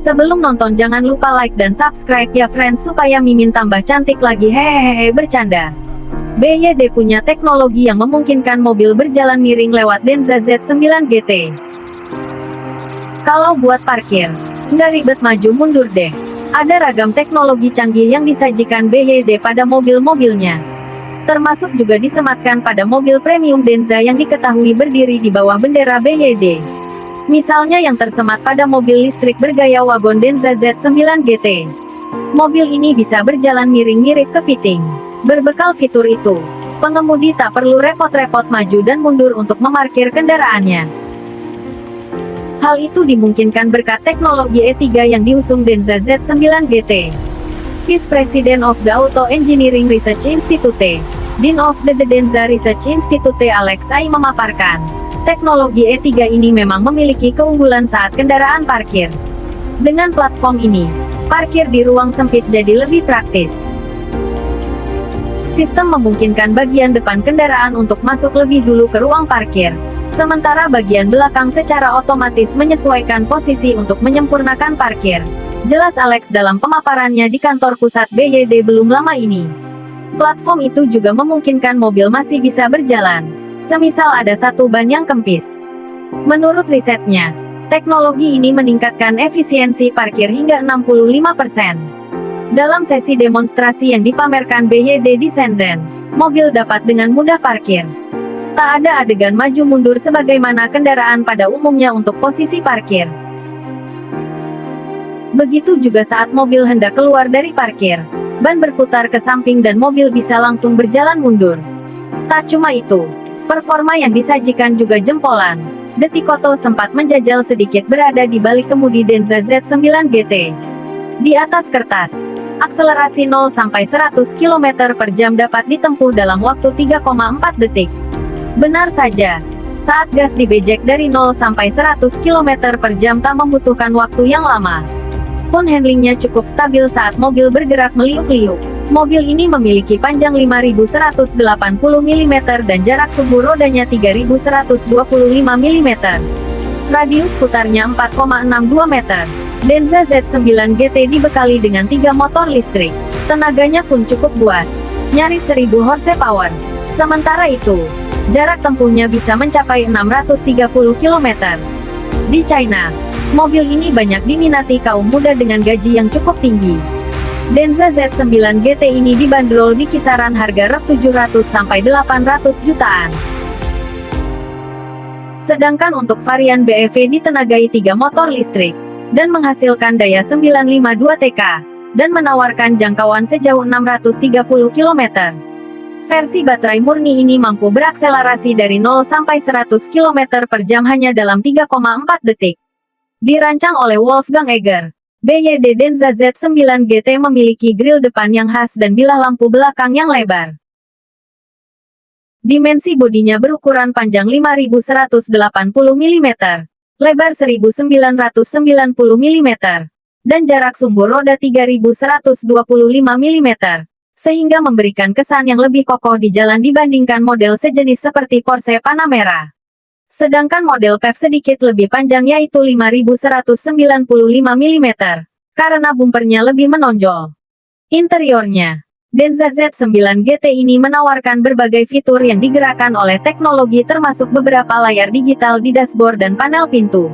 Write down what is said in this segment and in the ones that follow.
Sebelum nonton jangan lupa like dan subscribe ya friends supaya Mimin tambah cantik lagi. Hehehe, bercanda. BYD punya teknologi yang memungkinkan mobil berjalan miring lewat Denza Z9 GT. Kalau buat parkir, nggak ribet maju mundur deh. Ada ragam teknologi canggih yang disajikan BYD pada mobil-mobilnya. Termasuk juga disematkan pada mobil premium Denza yang diketahui berdiri di bawah bendera BYD. Misalnya yang tersemat pada mobil listrik bergaya wagon Denza Z9 GT. Mobil ini bisa berjalan miring mirip kepiting. Berbekal fitur itu, pengemudi tak perlu repot-repot maju dan mundur untuk memarkir kendaraannya. Hal itu dimungkinkan berkat teknologi E3 yang diusung Denza Z9 GT. Vice President of the Auto Engineering Research Institute, Dean of the Denza Research Institute Alex Ai memaparkan, teknologi E3 ini memang memiliki keunggulan saat kendaraan parkir. Dengan platform ini, parkir di ruang sempit jadi lebih praktis. Sistem memungkinkan bagian depan kendaraan untuk masuk lebih dulu ke ruang parkir, sementara bagian belakang secara otomatis menyesuaikan posisi untuk menyempurnakan parkir. Jelas Alex dalam pemaparannya di kantor pusat BYD belum lama ini. Platform itu juga memungkinkan mobil masih bisa berjalan, semisal ada satu ban yang kempis. Menurut risetnya, teknologi ini meningkatkan efisiensi parkir hingga 65%. Dalam sesi demonstrasi yang dipamerkan BYD di Shenzhen, mobil dapat dengan mudah parkir. Tak ada adegan maju mundur sebagaimana kendaraan pada umumnya untuk posisi parkir. Begitu juga saat mobil hendak keluar dari parkir, ban berputar ke samping dan mobil bisa langsung berjalan mundur. Tak cuma itu, performa yang disajikan juga jempolan. Detikoto sempat menjajal sedikit berada di balik kemudi Denza Z9 GT. Di atas kertas, akselerasi 0-100 km/jam dapat ditempuh dalam waktu 3,4 detik. Benar saja, saat gas dibejek dari 0-100 km/jam tak membutuhkan waktu yang lama. Pun handlingnya cukup stabil saat mobil bergerak meliuk-liuk. Mobil ini memiliki panjang 5.180 mm dan jarak sumbu rodanya 3.125 mm. Radius putarnya 4,62 meter. Denza Z9 GT dibekali dengan 3 motor listrik. Tenaganya pun cukup buas, nyaris 1000 horsepower. Sementara itu, jarak tempuhnya bisa mencapai 630 km. Di China, mobil ini banyak diminati kaum muda dengan gaji yang cukup tinggi. Denza Z9 GT ini dibanderol di kisaran harga rp 700-800 jutaan. Sedangkan untuk varian BEV ditenagai 3 motor listrik, dan menghasilkan daya 952 TK, dan menawarkan jangkauan sejauh 630 km. Versi baterai murni ini mampu berakselerasi dari 0-100 km/jam hanya dalam 3,4 detik. Dirancang oleh Wolfgang Egger, BYD Denza Z9 GT memiliki grill depan yang khas dan bilah lampu belakang yang lebar. Dimensi bodinya berukuran panjang 5.180 mm, lebar 1.990 mm, dan jarak sumbu roda 3.125 mm, sehingga memberikan kesan yang lebih kokoh di jalan dibandingkan model sejenis seperti Porsche Panamera. Sedangkan model PHEV sedikit lebih panjang yaitu 5.195 mm, karena bumpernya lebih menonjol. Interiornya, Denza Z9 GT ini menawarkan berbagai fitur yang digerakkan oleh teknologi termasuk beberapa layar digital di dashboard dan panel pintu.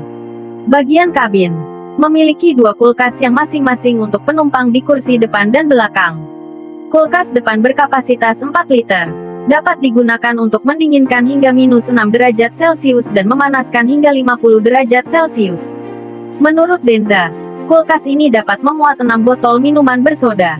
Bagian kabin memiliki 2 kulkas yang masing-masing untuk penumpang di kursi depan dan belakang. Kulkas depan berkapasitas 4 liter. Dapat digunakan untuk mendinginkan hingga -6 derajat Celcius dan memanaskan hingga 50 derajat Celcius. Menurut Denza, kulkas ini dapat memuat 6 botol minuman bersoda.